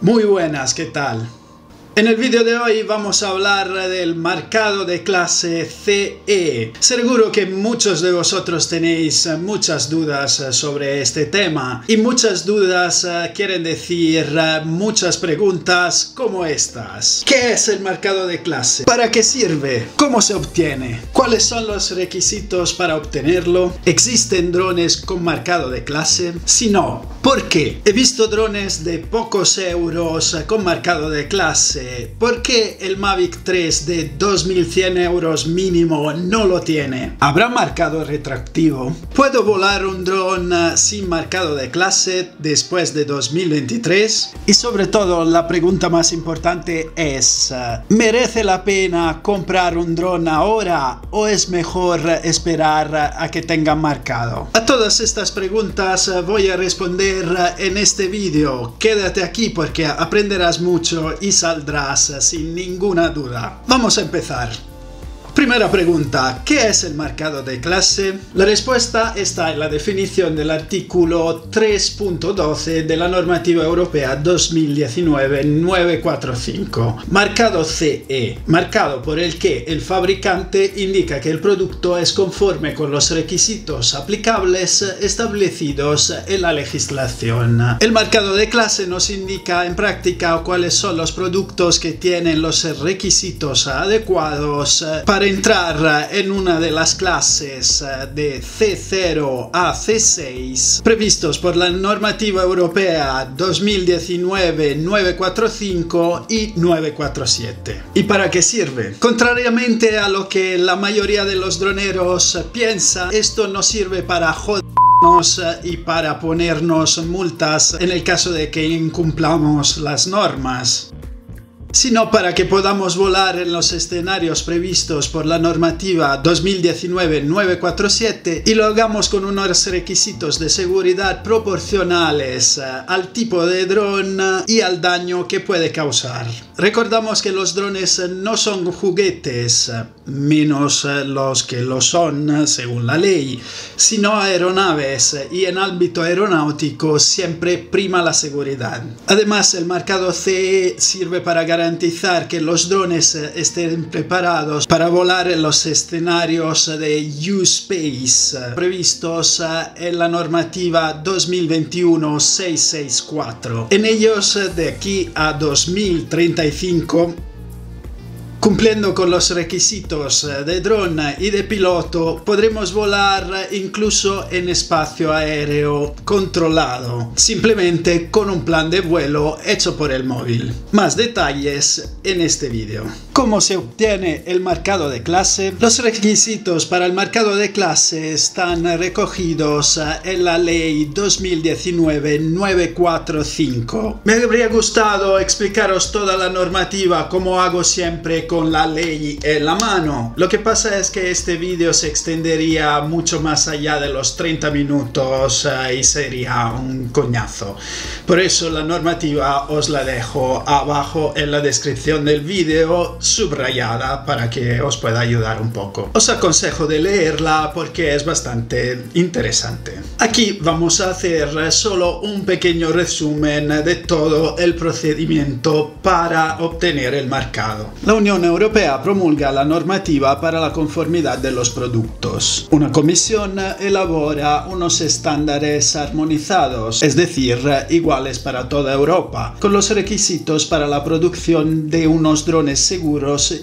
Muy buenas, ¿qué tal? En el vídeo de hoy vamos a hablar del marcado de clase CE. Seguro que muchos de vosotros tenéis muchas dudas sobre este tema y muchas dudas quieren decir muchas preguntas como estas. ¿Qué es el marcado de clase? ¿Para qué sirve? ¿Cómo se obtiene? ¿Cuáles son los requisitos para obtenerlo? ¿Existen drones con marcado de clase? Si no, ¿por qué? He visto drones de pocos euros con marcado de clase. ¿Por qué el Mavic 3 de 2100 euros mínimo no lo tiene? ¿Habrá marcado retractivo? ¿Puedo volar un dron sin marcado de clase después de 2023? Y sobre todo, la pregunta más importante es, ¿merece la pena comprar un dron ahora o es mejor esperar a que tengan marcado? A todas estas preguntas voy a responder en este vídeo. Quédate aquí porque aprenderás mucho y saldrás sin ninguna duda. Vamos a empezar. Primera pregunta, ¿qué es el marcado de clase? La respuesta está en la definición del artículo 3.12 de la normativa europea 2019-945. Marcado CE, marcado por el que el fabricante indica que el producto es conforme con los requisitos aplicables establecidos en la legislación. El marcado de clase nos indica en práctica cuáles son los productos que tienen los requisitos adecuados para entrar en una de las clases de C0 a C6 previstos por la normativa europea 2019-945 y 947. ¿Y para qué sirve? Contrariamente a lo que la mayoría de los droneros piensa, esto no sirve para jodernos y para ponernos multas en el caso de que incumplamos las normas, sino para que podamos volar en los escenarios previstos por la normativa 2019-947 y lo hagamos con unos requisitos de seguridad proporcionales al tipo de dron y al daño que puede causar. Recordamos que los drones no son juguetes, menos los que lo son según la ley, sino aeronaves, y en ámbito aeronáutico siempre prima la seguridad. Además, el marcado CE sirve para garantizar que los drones estén preparados para volar en los escenarios de U-Space previstos en la normativa 2021-664. En ellos, de aquí a 2035, cumpliendo con los requisitos de dron y de piloto, podremos volar incluso en espacio aéreo controlado, simplemente con un plan de vuelo hecho por el móvil. Más detalles en este vídeo. ¿Cómo se obtiene el marcado de clase? Los requisitos para el marcado de clase están recogidos en la ley 2019-945. Me habría gustado explicaros toda la normativa como hago siempre con la ley en la mano. Lo que pasa es que este vídeo se extendería mucho más allá de los 30 minutos y sería un coñazo. Por eso la normativa os la dejo abajo en la descripción del vídeo, subrayada, para que os pueda ayudar un poco. Os aconsejo de leerla porque es bastante interesante. Aquí vamos a hacer solo un pequeño resumen de todo el procedimiento para obtener el marcado. La Unión Europea promulga la normativa para la conformidad de los productos. Una comisión elabora unos estándares armonizados, es decir, iguales para toda Europa, con los requisitos para la producción de unos drones seguros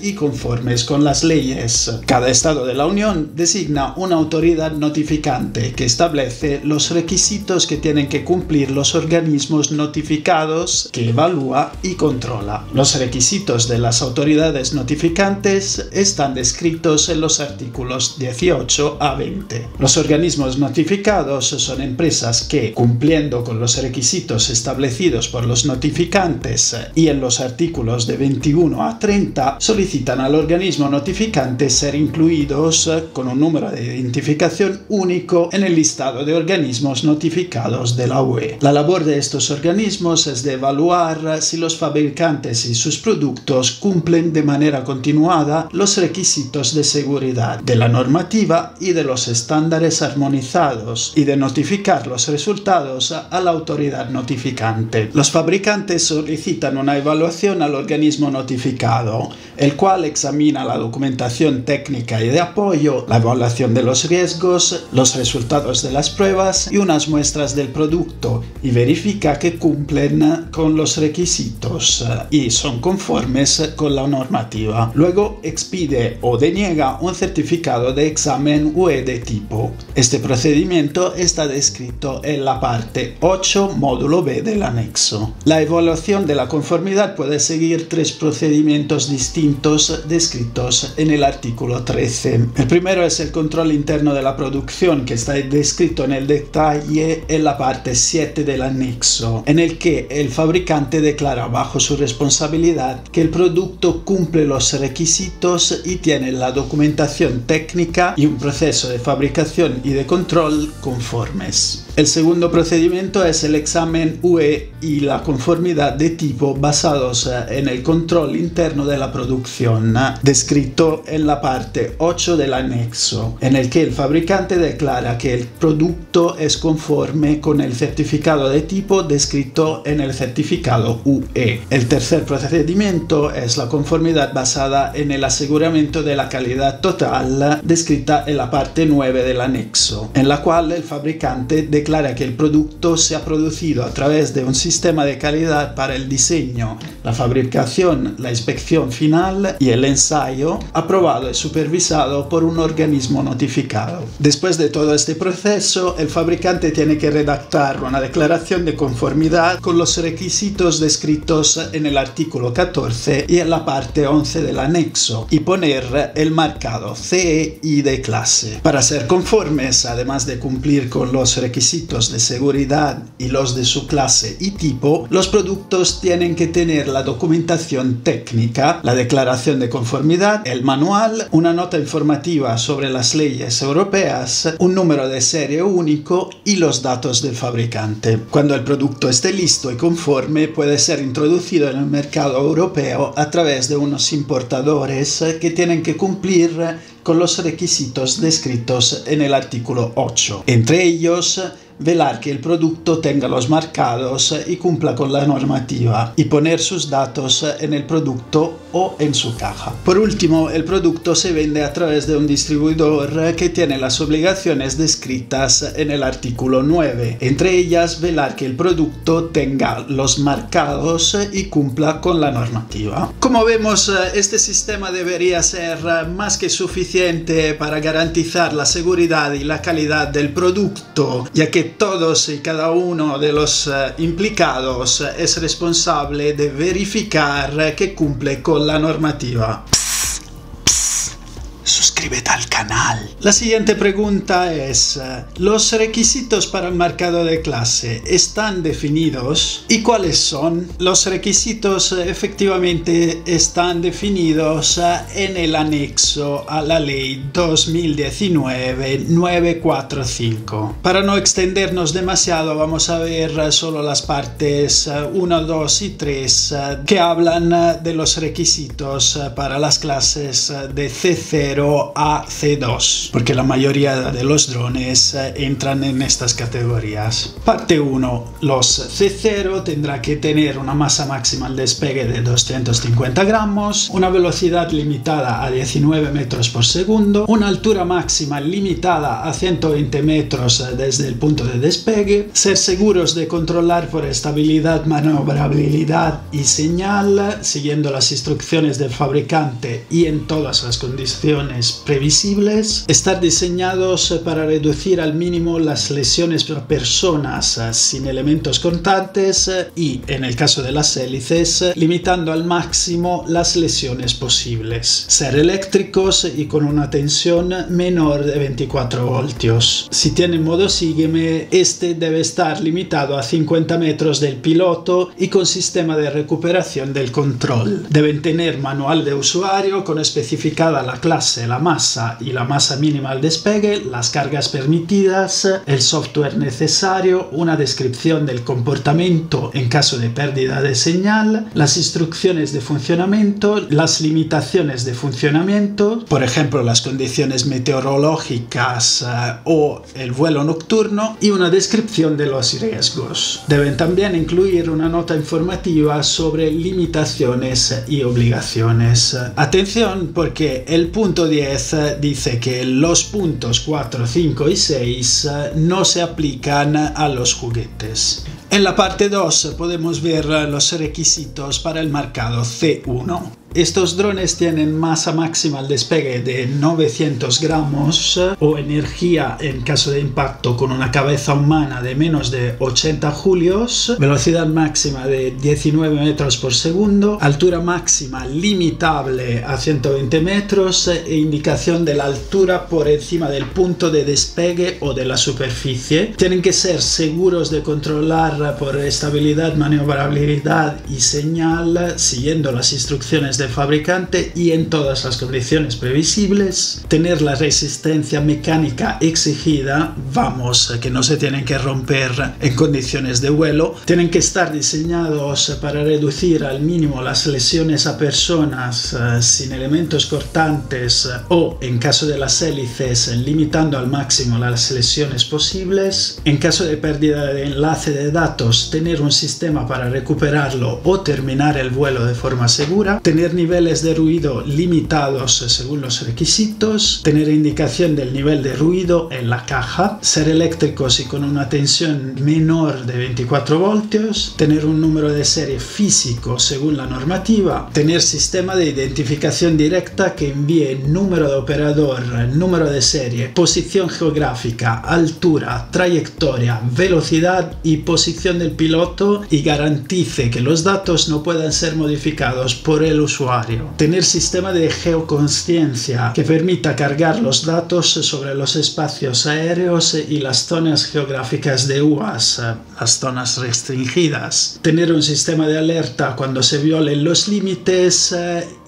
y conformes con las leyes. Cada Estado de la Unión designa una autoridad notificante que establece los requisitos que tienen que cumplir los organismos notificados, que evalúa y controla. Los requisitos de las autoridades notificantes están descritos en los artículos 18 a 20. Los organismos notificados son empresas que, cumpliendo con los requisitos establecidos por los notificantes y en los artículos de 21 a 30, solicitan al organismo notificante ser incluidos con un número de identificación único en el listado de organismos notificados de la UE. La labor de estos organismos es de evaluar si los fabricantes y sus productos cumplen de manera manera continuada los requisitos de seguridad de la normativa y de los estándares armonizados y de notificar los resultados a la autoridad notificante. Los fabricantes solicitan una evaluación al organismo notificado, el cual examina la documentación técnica y de apoyo, la evaluación de los riesgos, los resultados de las pruebas y unas muestras del producto y verifica que cumplen con los requisitos y son conformes con la normativa. Luego expide o deniega un certificado de examen UE de tipo. Este procedimiento está descrito en la parte 8, módulo B del anexo. La evaluación de la conformidad puede seguir tres procedimientos distintos descritos en el artículo 13. El primero es el control interno de la producción, que está descrito en el detalle en la parte 7 del anexo, en el que el fabricante declara bajo su responsabilidad que el producto cumple los requisitos y tiene la documentación técnica y un proceso de fabricación y de control conformes. El segundo procedimiento es el examen UE y la conformidad de tipo basados en el control interno de la producción, descrito en la parte 8 del anexo, en el que el fabricante declara que el producto es conforme con el certificado de tipo descrito en el certificado UE. El tercer procedimiento es la conformidad basada en el aseguramiento de la calidad total, descrita en la parte 9 del anexo, en la cual el fabricante declara que el producto se ha producido a través de un sistema de calidad para el diseño, la fabricación, la inspección final y el ensayo, aprobado y supervisado por un organismo notificado. Después de todo este proceso, el fabricante tiene que redactar una declaración de conformidad con los requisitos descritos en el artículo 14 y en la parte 11 del anexo y poner el marcado CE y de clase. Para ser conformes, además de cumplir con los requisitos de seguridad y los de su clase y tipo, los productos tienen que tener la documentación técnica, la declaración de conformidad, el manual, una nota informativa sobre las leyes europeas, un número de serie único y los datos del fabricante. Cuando el producto esté listo y conforme, puede ser introducido en el mercado europeo a través de unos importadores que tienen que cumplir con los requisitos descritos en el artículo 8. Entre ellos, velar que el producto tenga los marcados y cumpla con la normativa y poner sus datos en el producto o en su caja. Por último, el producto se vende a través de un distribuidor que tiene las obligaciones descritas en el artículo 9, entre ellas velar que el producto tenga los marcados y cumpla con la normativa. Como vemos, este sistema debería ser más que suficiente para garantizar la seguridad y la calidad del producto, ya que todos y cada uno de los implicados es responsable de verificar que cumple con la normativa. Suscríbete al canal. La siguiente pregunta es: ¿los requisitos para el marcado de clase están definidos? ¿Y cuáles son? Los requisitos efectivamente están definidos en el anexo a la ley 2019-945. Para no extendernos demasiado, vamos a ver solo las partes 1, 2 y 3 que hablan de los requisitos para las clases de C0 a C2, porque la mayoría de los drones entran en estas categorías. Parte 1. Los C0 tendrá que tener una masa máxima al despegue de 250 gramos, una velocidad limitada a 19 metros por segundo, una altura máxima limitada a 120 metros desde el punto de despegue, ser seguros de controlar por estabilidad, maniobrabilidad y señal, siguiendo las instrucciones del fabricante y en todas las condiciones previsibles, estar diseñados para reducir al mínimo las lesiones por personas sin elementos cortantes y, en el caso de las hélices, limitando al máximo las lesiones posibles. Ser eléctricos y con una tensión menor de 24 voltios. Si tienen modo sígueme, este debe estar limitado a 50 metros del piloto y con sistema de recuperación del control. Deben tener manual de usuario con especificada la clase, la masa y la masa mínima al despegue, las cargas permitidas, el software necesario, una descripción del comportamiento en caso de pérdida de señal, las instrucciones de funcionamiento, las limitaciones de funcionamiento, por ejemplo las condiciones meteorológicas o el vuelo nocturno, y una descripción de los riesgos. Deben también incluir una nota informativa sobre limitaciones y obligaciones. Atención, porque el punto 10 dice que los puntos 4, 5 y 6 no se aplican a los juguetes. En la parte 2 podemos ver los requisitos para el marcado C1. Estos drones tienen masa máxima al despegue de 900 gramos o energía en caso de impacto con una cabeza humana de menos de 80 julios, velocidad máxima de 19 metros por segundo, altura máxima limitable a 120 metros e indicación de la altura por encima del punto de despegue o de la superficie. Tienen que ser seguros de controlar por estabilidad, maniobrabilidad y señal siguiendo las instrucciones del fabricante y en todas las condiciones previsibles, tener la resistencia mecánica exigida, vamos, que no se tienen que romper en condiciones de vuelo, tienen que estar diseñados para reducir al mínimo las lesiones a personas sin elementos cortantes o, en caso de las hélices, limitando al máximo las lesiones posibles. En caso de pérdida de enlace de datos, tener un sistema para recuperarlo o terminar el vuelo de forma segura, tener niveles de ruido limitados según los requisitos, tener indicación del nivel de ruido en la caja, ser eléctricos y con una tensión menor de 24 voltios, tener un número de serie físico según la normativa, tener sistema de identificación directa que envíe número de operador, número de serie, posición geográfica, altura, trayectoria, velocidad y posición del piloto y garantice que los datos no puedan ser modificados por el usuario. Tener sistema de geoconsciencia que permita cargar los datos sobre los espacios aéreos y las zonas geográficas de UAS, las zonas restringidas. Tener un sistema de alerta cuando se violen los límites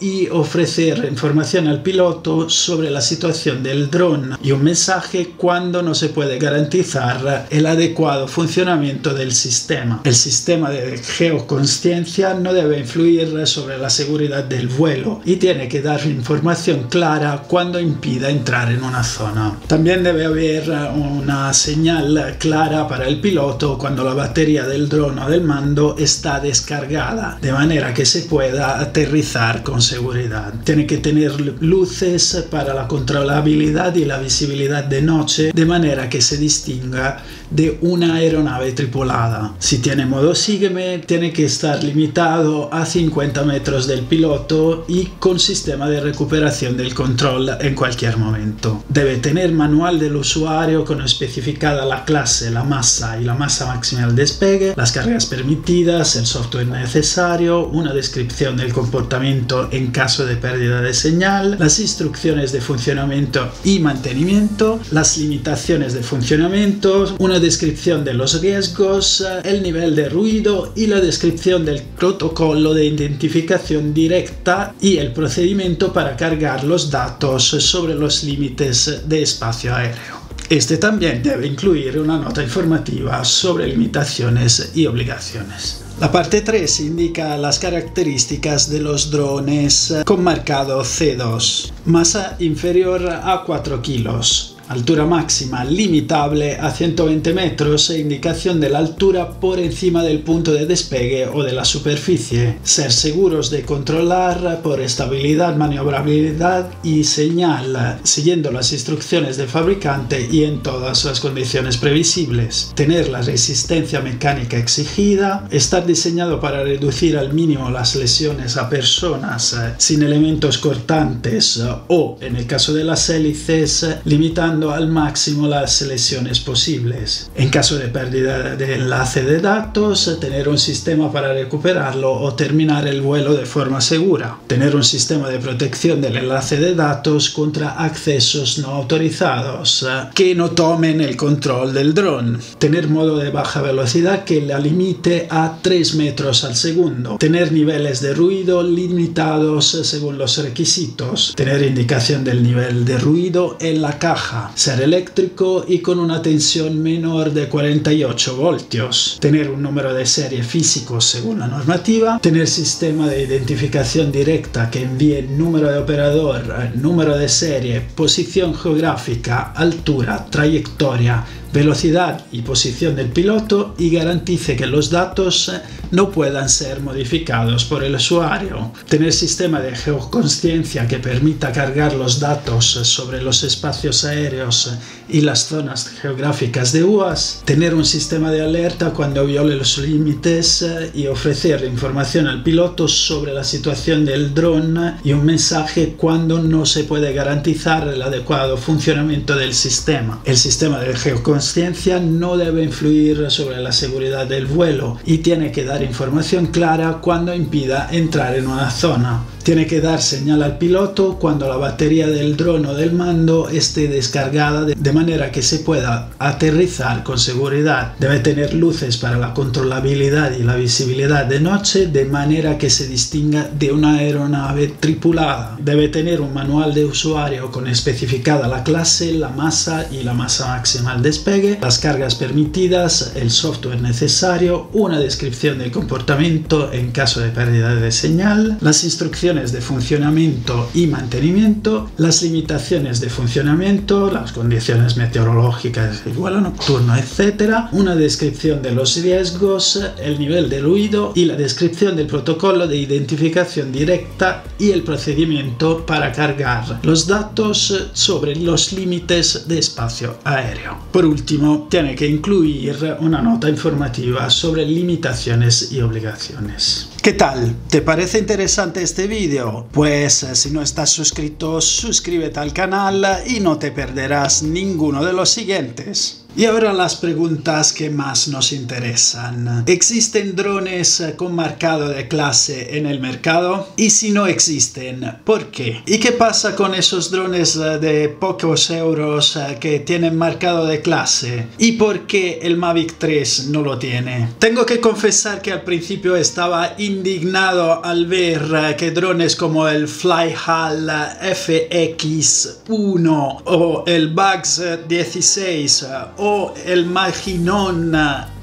y ofrecer información al piloto sobre la situación del dron y un mensaje cuando no se puede garantizar el adecuado funcionamiento del sistema. El sistema de geoconsciencia no debe influir sobre la seguridad del vuelo y tiene que dar información clara cuando impida entrar en una zona. También debe haber una señal clara para el piloto cuando la batería del dron o del mando está descargada, de manera que se pueda aterrizar con seguridad. Tiene que tener luces para la controlabilidad y la visibilidad de noche, de manera que se distinga de una aeronave tripulada. Si tiene modo sígueme, tiene que estar limitado a 50 metros del piloto y con sistema de recuperación del control en cualquier momento. Debe tener manual del usuario con especificada la clase, la masa y la masa máxima al despegue, las cargas permitidas, el software necesario, una descripción del comportamiento en caso de pérdida de señal, las instrucciones de funcionamiento y mantenimiento, las limitaciones de funcionamiento, una descripción de los riesgos, el nivel de ruido y la descripción del protocolo de identificación directa y el procedimiento para cargar los datos sobre los límites de espacio aéreo. Este también debe incluir una nota informativa sobre limitaciones y obligaciones. La parte 3 indica las características de los drones con marcado C2. Masa inferior a 4 kilos. Altura máxima limitable a 120 metros e indicación de la altura por encima del punto de despegue o de la superficie. Ser seguros de controlar por estabilidad, maniobrabilidad y señal, siguiendo las instrucciones del fabricante y en todas las condiciones previsibles. Tener la resistencia mecánica exigida. Estar diseñado para reducir al mínimo las lesiones a personas sin elementos cortantes o, en el caso de las hélices, limitando evitando al máximo las lesiones posibles. En caso de pérdida de enlace de datos, tener un sistema para recuperarlo o terminar el vuelo de forma segura. Tener un sistema de protección del enlace de datos contra accesos no autorizados que no tomen el control del dron. Tener modo de baja velocidad que la limite a 3 metros al segundo. Tener niveles de ruido limitados según los requisitos. Tener indicación del nivel de ruido en la caja. Ser eléctrico y con una tensión menor de 48 voltios. Tener un número de serie físico según la normativa. Tener sistema de identificación directa que envíe número de operador, número de serie, posición geográfica, altura, trayectoria, velocidad y posición del piloto y garantice que los datos no puedan ser modificados por el usuario. Tener sistema de geoconsciencia que permita cargar los datos sobre los espacios aéreos y las zonas geográficas de UAS. Tener un sistema de alerta cuando viole los límites y ofrecer información al piloto sobre la situación del dron y un mensaje cuando no se puede garantizar el adecuado funcionamiento del sistema. El sistema de geoconsciencia no debe influir sobre la seguridad del vuelo y tiene que dar información clara cuando impida entrar en una zona. Tiene que dar señal al piloto cuando la batería del dron o del mando esté descargada de manera que se pueda aterrizar con seguridad. Debe tener luces para la controlabilidad y la visibilidad de noche de manera que se distinga de una aeronave tripulada. Debe tener un manual de usuario con especificada la clase, la masa y la masa máxima al despegue, las cargas permitidas, el software necesario, una descripción del comportamiento en caso de pérdida de señal, las instrucciones de funcionamiento y mantenimiento, las limitaciones de funcionamiento, las condiciones meteorológicas, el vuelo nocturno, etc., una descripción de los riesgos, el nivel de ruido y la descripción del protocolo de identificación directa y el procedimiento para cargar los datos sobre los límites de espacio aéreo. Por último, tiene que incluir una nota informativa sobre limitaciones y obligaciones. ¿Qué tal? ¿Te parece interesante este vídeo? Pues si no estás suscrito, suscríbete al canal y no te perderás ninguno de los siguientes. Y ahora las preguntas que más nos interesan. ¿Existen drones con marcado de clase en el mercado? Y si no existen, ¿por qué? ¿Y qué pasa con esos drones de pocos euros que tienen marcado de clase? ¿Y por qué el Mavic 3 no lo tiene? Tengo que confesar que al principio estaba indignado al ver que drones como el Flyhall FX1 o el Bugs 16 o el Maginón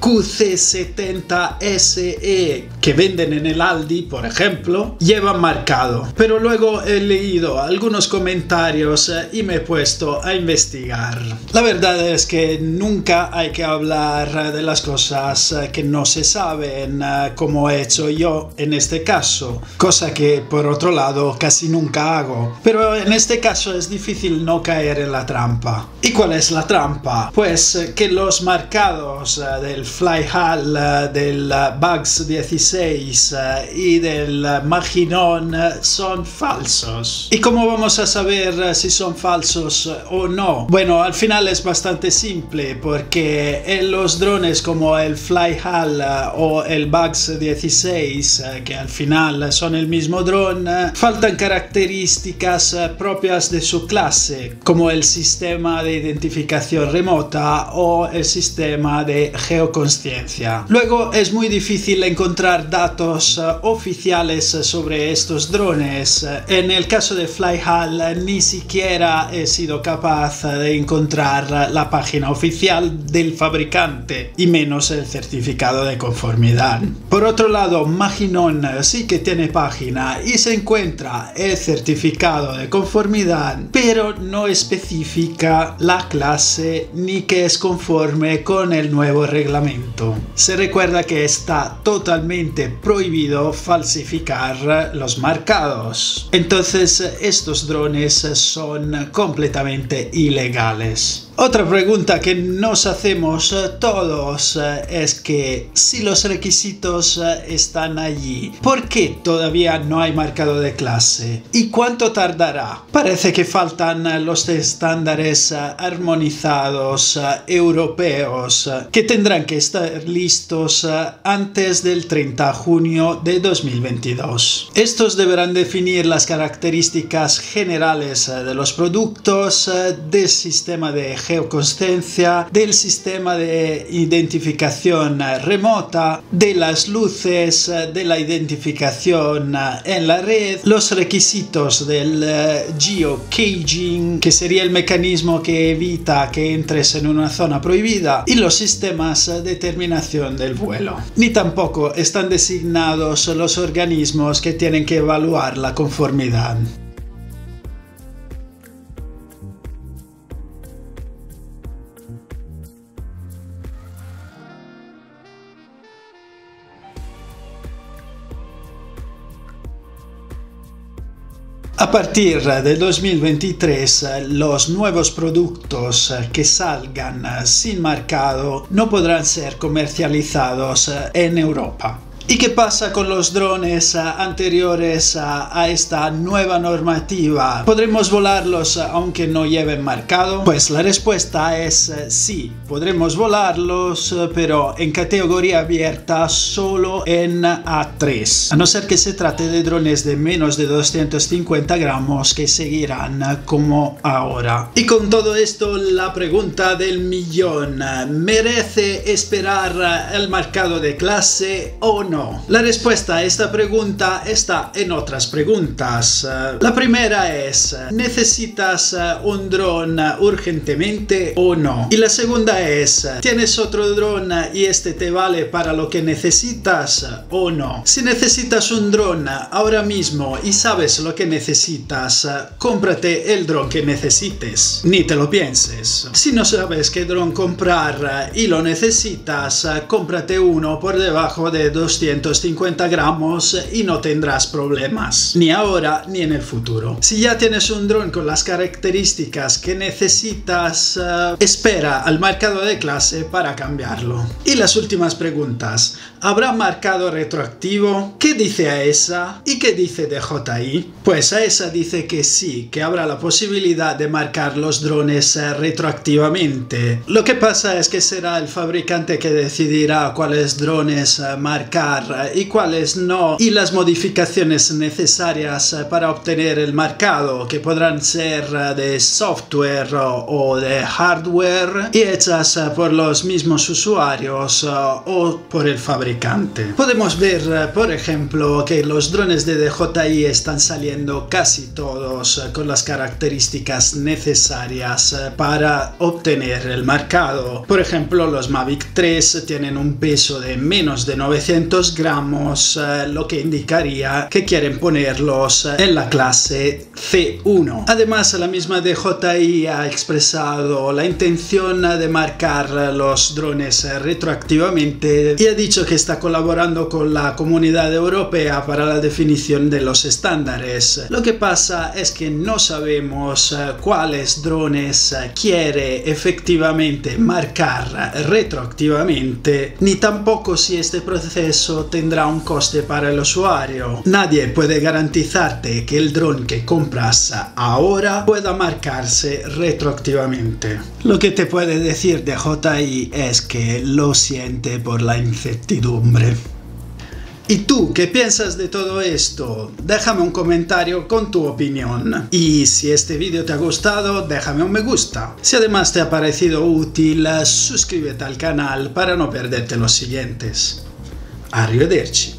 QC70SE que venden en el Aldi, por ejemplo, llevan marcado. Pero luego he leído algunos comentarios y me he puesto a investigar. La verdad es que nunca hay que hablar de las cosas que no se saben, como he hecho yo en este caso, cosa que por otro lado casi nunca hago. Pero en este caso es difícil no caer en la trampa. ¿Y cuál es la trampa? Pues que los marcados del Flyhall, del Bugs 16 y del Maginón son falsos. ¿Y cómo vamos a saber si son falsos o no? Bueno, al final es bastante simple, porque en los drones como el Flyhall o el Bugs 16, que al final son el mismo dron, faltan características propias de su clase, como el sistema de identificación remota o el sistema de geoconsciencia. Luego es muy difícil encontrar datos oficiales sobre estos drones. En el caso de Flyhall ni siquiera he sido capaz de encontrar la página oficial del fabricante y menos el certificado de conformidad. Por otro lado, Maginón sí que tiene página y se encuentra el certificado de conformidad, pero no especifica la clase ni que es conforme con el nuevo reglamento. Se recuerda que está totalmente prohibido falsificar los marcados. Entonces estos drones son completamente ilegales. Otra pregunta que nos hacemos todos es que si los requisitos están allí, ¿por qué todavía no hay marcado de clase? ¿Y cuánto tardará? Parece que faltan los estándares armonizados europeos que tendrán que estar listos antes del 30 de junio de 2022. Estos deberán definir las características generales de los productos, del sistema de geoconsciencia, del sistema de identificación remota, de las luces, de la identificación en la red, los requisitos del geocaching, que sería el mecanismo que evita que entres en una zona prohibida, y los sistemas de terminación del vuelo. Ni tampoco están designados los organismos que tienen que evaluar la conformidad. A partir de 2023, los nuevos productos que salgan sin marcado no podrán ser comercializados en Europa. ¿Y qué pasa con los drones anteriores a esta nueva normativa? ¿Podremos volarlos aunque no lleven marcado? Pues la respuesta es sí, podremos volarlos, pero en categoría abierta solo en A3, a no ser que se trate de drones de menos de 250 gramos que seguirán como ahora. Y con todo esto, la pregunta del millón: ¿merece esperar el marcado de clase o no? La respuesta a esta pregunta está en otras preguntas. La primera es: ¿necesitas un dron urgentemente o no? Y la segunda es: ¿tienes otro dron y este te vale para lo que necesitas o no? Si necesitas un dron ahora mismo y sabes lo que necesitas, cómprate el dron que necesites. Ni te lo pienses. Si no sabes qué dron comprar y lo necesitas, cómprate uno por debajo de 250 gramos y no tendrás problemas, ni ahora ni en el futuro. Si ya tienes un dron con las características que necesitas, espera al marcado de clase para cambiarlo. Y las últimas preguntas: ¿habrá marcado retroactivo? ¿Qué dice AESA? ¿Y qué dice DJI? Pues AESA dice que sí, que habrá la posibilidad de marcar los drones retroactivamente. Lo que pasa es que será el fabricante que decidirá cuáles drones marcar y cuáles no, y las modificaciones necesarias para obtener el marcado, que podrán ser de software o de hardware, y hechas por los mismos usuarios o por el fabricante. Podemos ver, por ejemplo, que los drones de DJI están saliendo casi todos con las características necesarias para obtener el marcado. Por ejemplo, los Mavic 3 tienen un peso de menos de 900 gramos, lo que indicaría que quieren ponerlos en la clase C1. Además, la misma DJI ha expresado la intención de marcar los drones retroactivamente y ha dicho que está colaborando con la Comunidad Europea para la definición de los estándares. Lo que pasa es que no sabemos cuáles drones quiere efectivamente marcar retroactivamente, ni tampoco si este proceso tendrá un coste para el usuario. Nadie puede garantizarte que el dron que compras ahora pueda marcarse retroactivamente. Lo que te puede decir DJI es que lo siente por la incertidumbre. ¿Y tú qué piensas de todo esto? Déjame un comentario con tu opinión. Y si este vídeo te ha gustado, déjame un me gusta. Si además te ha parecido útil, suscríbete al canal para no perderte los siguientes. Arrivederci.